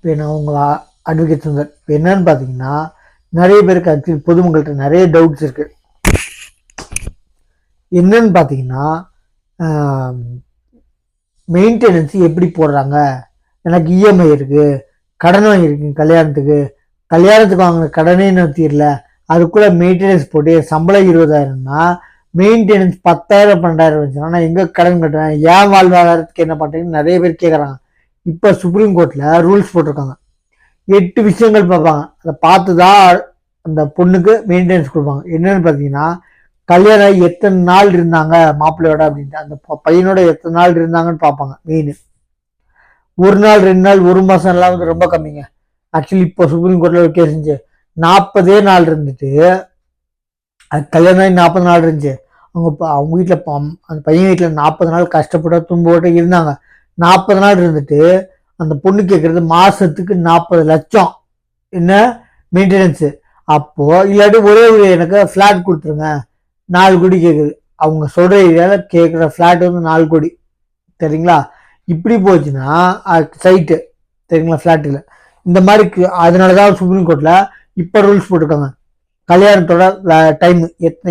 இப்போ நான் உங்கள் அட்வொகேட் சுந்தர். இப்போ என்னன்னு பார்த்தீங்கன்னா, நிறைய பேருக்கு ஆக்சுவலி பொதுமக்கள்கிட்ட நிறைய டவுட்ஸ் இருக்குது. என்னன்னு பார்த்தீங்கன்னா, மெயின்டெனன்ஸ் எப்படி போடுறாங்க, எனக்கு இஎம்ஐ இருக்குது, கடன் வாங்கியிருக்கேன் கல்யாணத்துக்கு வாங்கின கடனே நான் தீரல, அதுக்குள்ளே மெயின்டெனன்ஸ் போட்டு சம்பளம் 20,000னா மெயின்டெனன்ஸ் 10,000 12,000 வந்துச்சுன்னா நான் எங்கே கடன் கட்டுறேன், ஏன் வாழ்வாதாரத்துக்கு என்ன பண்ணுறீங்கன்னு நிறைய பேர் கேட்குறாங்க. இப்போ சுப்ரீம் கோர்ட்டில் ரூல்ஸ் போட்டிருக்காங்க. 8 விஷயங்கள் பார்ப்பாங்க. அதை பார்த்து தான் அந்த பொண்ணுக்கு மெயின்டெனன்ஸ் கொடுப்பாங்க. என்னன்னு பார்த்தீங்கன்னா, கல்யாணம் எத்தனை நாள் இருந்தாங்க மாப்பிள்ளையோட அப்படின்ட்டு, அந்த பையனோட எத்தனை நாள் இருந்தாங்கன்னு பார்ப்பாங்க. மெயின் 1 நாள் 2 நாள் 1 மாதம் எல்லாம் வந்து ரொம்ப கம்மிங்க. ஆக்சுவலி இப்போ சுப்ரீம் கோர்ட்டில் ஒரு கேஸ் இருந்துச்சு. 40 நாள் இருந்துட்டு, அது கல்யாணம் 40 நாள் இருந்துச்சு. அவங்க வீட்டில் அந்த பையன் வீட்டில் 40 நாள் கஷ்டப்பட்டு துன்போட்டு இருந்தாங்க. 40 நாள் இருந்துட்டு அந்த பொண்ணு கேட்கறது மாசத்துக்கு 40 லட்சம் என்ன மெயின்டெனன்ஸு. அப்போ இல்லாட்டி ஒரே ஒரு எனக்கு ஃப்ளாட் கொடுத்துருங்க, 4 கோடி கேட்குது. அவங்க சொல்ற ஏரியாவில் கேட்குற ஃப்ளாட் வந்து 4 கோடி. சரிங்களா? இப்படி போச்சுன்னா சைட்டு, சரிங்களா, ஃப்ளாட்டில் இந்த மாதிரி. அதனால தான் சுப்ரீம் கோர்ட்டில் இப்போ ரூல்ஸ் போட்டிருக்காங்க. கல்யாணத்தோட டைம்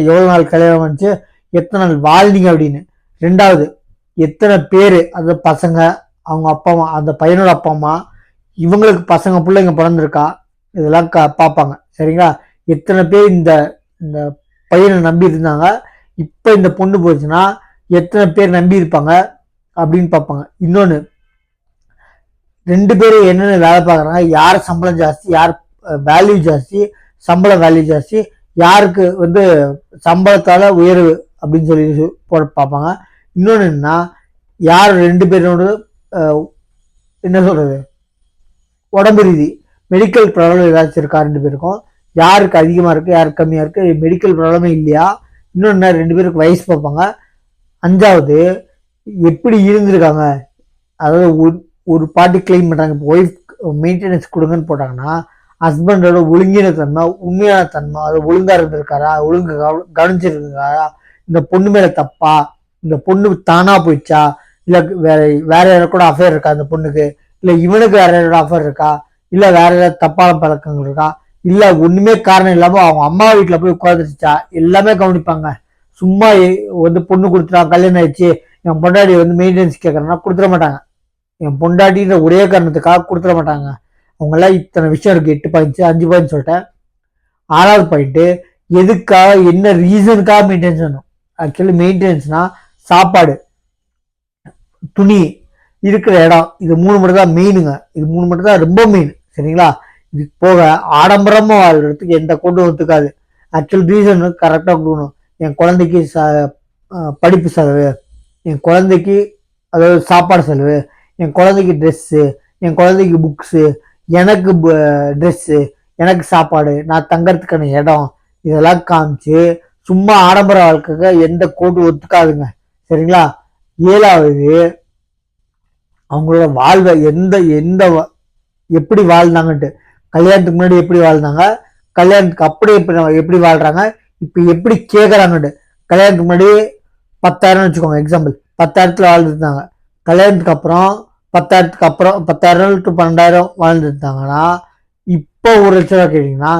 எவ்வளோ நாள் கல்யாணம் வந்துச்சு, எத்தனை நாள் வாழ்ந்தீங்க அப்படின்னு. 2வது, எத்தனை பேர், அது பசங்க, அவங்க அப்பா அம்மா, அந்த பையனோட அப்பா அம்மா, இவங்களுக்கு பசங்க பிள்ளைங்க பிறந்திருக்கா, இதெல்லாம் பார்ப்பாங்க. சரிங்களா? எத்தனை பேர் இந்த இந்த பையனை நம்பி இருந்தாங்க, இப்போ இந்த பொண்ணு போச்சுன்னா எத்தனை பேர் நம்பி இருப்பாங்க அப்படின்னு பார்ப்பாங்க. இன்னொன்று, 2 பேரும் என்னென்ன வேலை பார்க்குறாங்க, யார் சம்பளம் ஜாஸ்தி, யார் வேல்யூ ஜாஸ்தி, சம்பள வேல்யூ ஜாஸ்தி, யாருக்கு வந்து சம்பளத்தால் உயர்வு அப்படின்னு சொல்லி போட பார்ப்பாங்க. இன்னொன்று என்னன்னா, யார் 2 பேரோட என்ன சொல்கிறது, உடம்பு ரீதி மெடிக்கல் ப்ராப்ளம் ஏதாச்சும் இருக்கா 2 பேருக்கும், யாருக்கு அதிகமாக இருக்குது யாருக்கு கம்மியாக இருக்குது, மெடிக்கல் ப்ராப்ளமே இல்லையா. இன்னொன்று 2 பேருக்கு வயசு பார்ப்பாங்க. 5வது, எப்படி இருந்திருக்காங்க, அதாவது ஒரு பார்ட்டி கிளைம் பண்ணுறாங்க. இப்போ ஒய்ஃப் மெயின்டெனன்ஸ் கொடுங்கன்னு போட்டாங்கன்னா, ஹஸ்பண்டோட ஒழுங்கின தன்மை, உண்மையான தன்மை, அது ஒழுங்காக இருந்திருக்காரா, ஒழுங்கு கவனிச்சிருக்காரா, இந்த பொண்ணு மேலே தப்பா, இந்த பொண்ணு தானா போயிடுச்சா, இல்லை வேற யாரும் கூட அஃபேர் இருக்கா அந்த பொண்ணுக்கு, இல்லை இவனுக்கு வேற யாரோட அஃபேர் இருக்கா, இல்லை வேற ஏதாவது தப்பான பழக்கங்கள் இருக்கா, இல்லை ஒன்றுமே காரணம் இல்லாமல் அவங்க அம்மா வீட்டில் போய் உட்காந்துருச்சா, எல்லாமே கவனிப்பாங்க. சும்மா வந்து பொண்ணு கொடுத்துட்டான் கல்யாணம் ஆயிடுச்சு, என் பொண்டாடி வந்து மெயின்டெனன்ஸ் கேட்குறேன்னா கொடுத்துட மாட்டாங்க. என் பொண்டாட்டின்ற ஒரே காரணத்துக்காக கொடுத்துட மாட்டாங்க. அவங்கெல்லாம் இத்தனை விஷயம் இருக்கு. 8 பாயிண்ட்ஸ் 5 பாயிண்ட் சொல்லிட்டேன். 6வது பாயிண்ட்டு, எதுக்காக என்ன ரீசனுக்காக மெயின்டெனன்ஸ் வேணும். ஆக்சுவலி மெயின்டெனன்ஸ்னா சாப்பாடு, துணி, இருக்கிற இடம், இது 3 மட்டும் தான் மெயினுங்க. இது 3 மட்டும் தான் ரொம்ப மெயின். சரிங்களா? இது போக ஆடம்பரமா வாழ்றதுக்கு எந்த கொண்டு ஒத்துக்காது. ஆக்சுவல் ரீசன் கரெக்டாக கொடுக்கணும். என் குழந்தைக்கு படிப்பு செலவு, என் குழந்தைக்கு அதாவது சாப்பாடு செலவு, என் குழந்தைக்கு ட்ரெஸ்ஸு, என் குழந்தைக்கு புக்ஸு, எனக்கு ட்ரெஸ்ஸு, எனக்கு சாப்பாடு, நான் தங்கறதுக்கான இடம், இதெல்லாம் காமிச்சு சும்மா ஆடம்பர வாழ்க்கைக்கு எந்த கோட்டு ஒத்துக்காதுங்க. சரிங்களா? 7வது, அவங்களோட வாழ்வை எந்த எந்த எப்படி வாழ்ந்தாங்கன்ட்டு, கல்யாணத்துக்கு முன்னாடி எப்படி வாழ்ந்தாங்க, கல்யாணத்துக்கு அப்படி எப்படி வாழ்றாங்க, இப்போ எப்படி கேட்குறாங்கன்ட்டு. கல்யாணத்துக்கு முன்னாடி 10,000 வச்சுக்கோங்க, எக்ஸாம்பிள் 10,000 வாழ்ந்துருந்தாங்க. கல்யாணத்துக்கு அப்புறம் 10,000 டு 12,000 வாழ்ந்துருந்தாங்கன்னா, இப்போ 1,00,000 ரூபா கேட்டீங்கன்னா,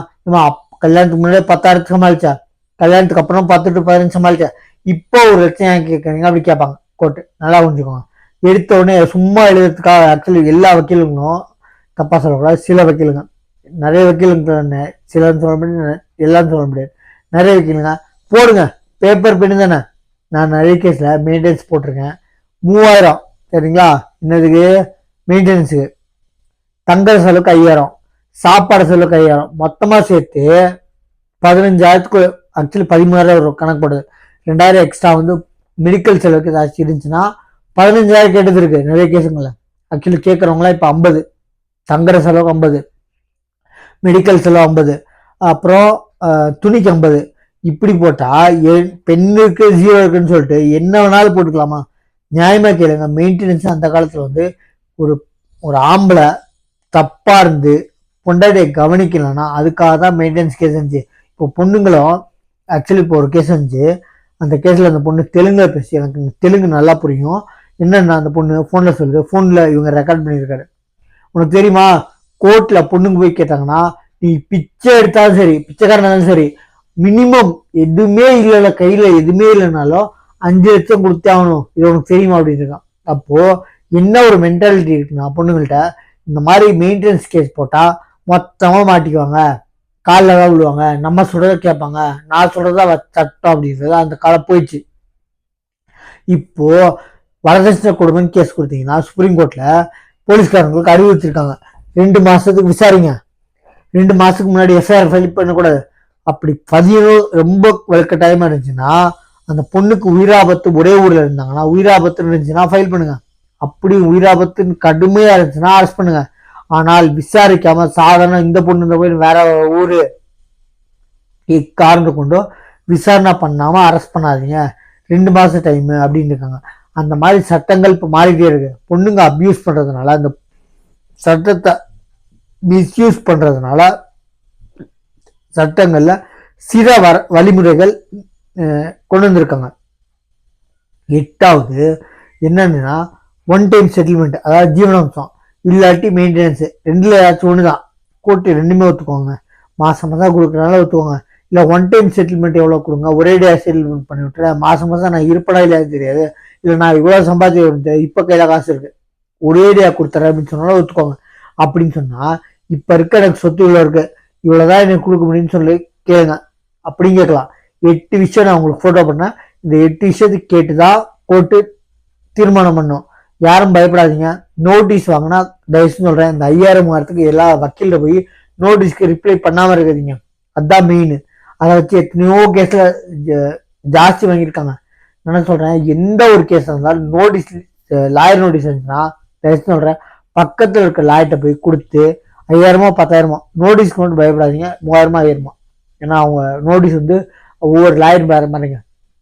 கல்யாணத்துக்கு முன்னாடி 10,000 சமாளிச்சா, கல்யாணத்துக்கு அப்புறம் 10 to 15 சமாளிச்சா, இப்போ 1,00,000 ஏன் கேட்குறீங்க அப்படி கேட்பாங்க கோர்ட்டு. நல்லா புரிஞ்சுக்கோங்க. எடுத்த உடனே சும்மா எழுதுறதுக்காக ஆக்சுவலி எல்லா வக்கீலுங்களும் தப்பா சொல்லக்கூடாது. சில வக்கீலுங்க, நிறைய வக்கீலுங்க, சிலன்னு சொல்ல முடியாது, எல்லாரும் சொல்ல முடியாது, நிறைய வக்கீலுங்க போடுங்க பேப்பர் பெண்ணு தானே. நான் நிறைய கேஸில் மெயின்டெனன்ஸ் போட்டிருக்கேன். 3,000. சரிங்களா? என்னதுக்கு? மெயின்டெனன்ஸுக்கு. தங்குற செலவுக்கு 5,000, சாப்பாடு செலவுக்கு 5,000, மொத்தமாக சேர்த்து 15,000க்கு ஆக்சுவலி 13,000 வரும் கணக்கு போடுது. 2,000 எக்ஸ்ட்ரா வந்து மெடிக்கல் செலவுக்கு ஏதாச்சும் இருந்துச்சுன்னா 15,000 கேட்டது இருக்கு நிறைய கேஸுங்கள. ஆக்சுவலி கேட்குறவங்களாம் இப்போ 50, தங்குற செலவுக்கு 50, மெடிக்கல் செலவு 50, அப்புறம் துணிக்கு 50. இப்படி போட்டா பெண்ணுக்கு 0 இருக்குன்னு சொல்லிட்டு என்ன வேணாலும் போட்டுக்கலாமா? நியாயமா கேளுங்க. மெயின்டெனன்ஸ் அந்த காலத்துல வந்து ஒரு ஒரு ஆம்பளை தப்பா இருந்து பொண்டாட்டியை கவனிக்கலன்னா அதுக்காக தான் மெயின்டெனன்ஸ் கேஸ் இருந்துச்சு. இப்போ பொண்ணுங்களும் ஆக்சுவலி இப்போ ஒரு கேஸ் இருந்துச்சு. அந்த கேஸ்ல அந்த பொண்ணு தெலுங்குல பேசி, எனக்கு தெலுங்கு நல்லா புரியும். என்னன்னா அந்த பொண்ணு ஃபோன்ல சொல்லுது, ஃபோன்ல இவங்க ரெக்கார்ட் பண்ணியிருக்காரு. உனக்கு தெரியுமா, கோர்ட்ல பொண்ணுங்க போய் கேட்டாங்கன்னா, நீ பிச்சை எடுத்தாலும் சரி, பிச்சைக்காரனா இருந்தாலும் சரி, மினிமம் எதுவுமே இல்லைல்ல, கையில எதுவுமே இல்லைனாலும் 5 லட்சம் கொடுத்தே ஆகணும், இது உனக்கு தெரியுமா அப்படின்னு இருக்கான். அப்போ என்ன ஒரு மென்டாலிட்டி இருக்குன்னா பொண்ணுங்கள்ட்ட, இந்த மாதிரி மெயின்டெனன்ஸ் கேஸ் போட்டா மொத்தமா மாட்டிக்குவாங்க, காலில் தான் விழுவாங்க, நம்ம சொல்றத கேட்பாங்க, நான் சொல்றதா சட்டம் அப்படின்றது அந்த காலம் போயிடுச்சு. இப்போ வரதட்சணை கொடுமைன்னு கேஸ் கொடுத்தீங்கன்னா சுப்ரீம் கோர்ட்ல போலீஸ்காரங்களுக்கு அறிவுறுத்திருக்காங்க, 2 மாசத்துக்கு விசாரிங்க, 2 மாசத்துக்கு முன்னாடி எஃப்ஐஆர் ஃபைல் பண்ணக்கூடாது. அப்படி பதியணும் ரொம்ப வலுக்கட்டாயமா இருந்துச்சுன்னா, அந்த பொண்ணுக்கு உயிராபத்து ஒரே ஊர்ல இருந்தாங்கன்னா, உயிராபத்து இருந்துச்சுன்னா ஃபைல் பண்ணுங்க. அப்படி உயிராபத்துன்னு கடுமையா இருந்துச்சுன்னா அரெஸ்ட் பண்ணுங்க. ஆனால் விசாரிக்காம சாதாரண இந்த பொண்ணு இந்த போய் வேற ஊரு காரணம் கொண்டோ விசாரணை பண்ணாம அரெஸ்ட் பண்ணாதீங்க, 2 மாசம் டைம் அப்படின்னு இருக்காங்க. அந்த மாதிரி சட்டங்கள் இப்ப மாறிட்டே இருக்கு. பொண்ணுங்க அபியூஸ் பண்றதுனால, அந்த சட்டத்தை மிஸ்யூஸ் பண்றதுனால சட்டங்கள்ல சில வழிமுறைகள் கொண்டு வந்திருக்காங்க. 8வது என்னன்னா, ஒன் டைம் செட்டில்மெண்ட், அதாவது ஜீவனாம்சம் இல்லாட்டி மெயின்டெனன்ஸ், ரெண்டுல ஏதாச்சும் ஒண்ணுதான். கோர்ட்டு ரெண்டுமே ஒத்துக்கோங்க, மாசம் மாசம் கொடுக்கறனால ஒத்துக்கோங்க. இல்ல ஒன் டைம் செட்டில்மெண்ட் எவ்வளவு கொடுங்க, ஒரேடியா செட்டில்மெண்ட் பண்ணி விட்டுறேன், மாசம் மாசம் நான் இருப்படா இல்லையா தெரியாது, இல்ல நான் இவ்வளவு சம்பாதிச்சு இப்ப கையில காசு இருக்கு, ஒரேடியா கொடுத்துறேன் அப்படின்னு சொன்னாலும் ஒத்துக்கோங்க. அப்படின்னு சொன்னா, இப்ப இருக்க எனக்கு சொத்து இவ்வளவு இருக்கு, இவ்வளவுதான் எனக்கு கொடுக்க முடியும்னு சொல்லி கேளுங்க அப்படின்னு கேட்கலாம். 8 விஷயம் நான் உங்களுக்கு போட்டோ பண்ணேன், இந்த 8 விஷயத்துக்கு கேட்டுதான் கோர்ட்டு தீர்மானம் பண்ணும். யாரும் பயப்படாதீங்க. நோட்டீஸ் வாங்கினா தயவு சொல்றேன், இந்த 5000 எல்லா வக்கீல்ல போய் நோட்டீஸ்க்கு ரிப்ளை பண்ணாம இருக்காதீங்க, அதுதான் மெயின். அதை வச்சு எத்தனையோ கேஸ்ல ஜாஸ்தி வாங்கியிருக்காங்க. என்ன சொல்றேன், எந்த ஒரு கேஸ் இருந்தாலும் நோட்டீஸ், லாயர் நோட்டீஸ் இருந்துச்சுன்னா தயவு சொல்றேன் பக்கத்துல இருக்க லாயர்கிட்ட போய் கொடுத்து 5000 10,000 நோட்டீஸ்க்கு மட்டும் பயப்படாதீங்க, 3000 5000. ஏன்னா அவங்க நோட்டீஸ் ஒவ்வொரு லாயர் வேற மாதிரிங்க.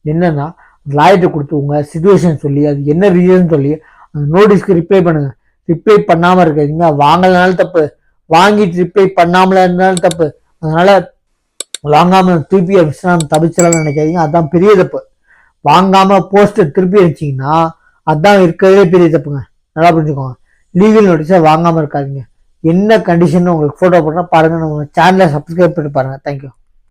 என்னன்னா லாயர்கிட்ட கொடுத்து உங்க சிச்சுவேஷன் சொல்லி அது என்ன ரீசன் சொல்லி அந்த நோட்டீஸ்க்கு ரிப்ளை பண்ணுங்க. ரிப்ளை பண்ணாம இருக்காதீங்க. வாங்கலனாலும் தப்பு, வாங்கிட்டு ரிப்ளை பண்ணாமல இருந்தாலும் தப்பு. அதனால வாங்காம திருப்பி தப்பிச்சலாம்னு நினைக்காதீங்க, அதுதான் பெரிய தப்பு. வாங்காம போஸ்டர் திருப்பி அடிச்சிங்கன்னா அதுதான் இருக்கிறதே பெரிய தப்புங்க, நல்லா புரிஞ்சுக்கோங்க. லீகல் நோட்டீஸை வாங்காம இருக்காதீங்க. என்ன கண்டிஷன் உங்களுக்கு போட்டோ போட்டா பாருங்க, நம்ம சேனலை சப்ஸ்கிரைப் பண்ணி பாருங்க. தேங்க்யூ.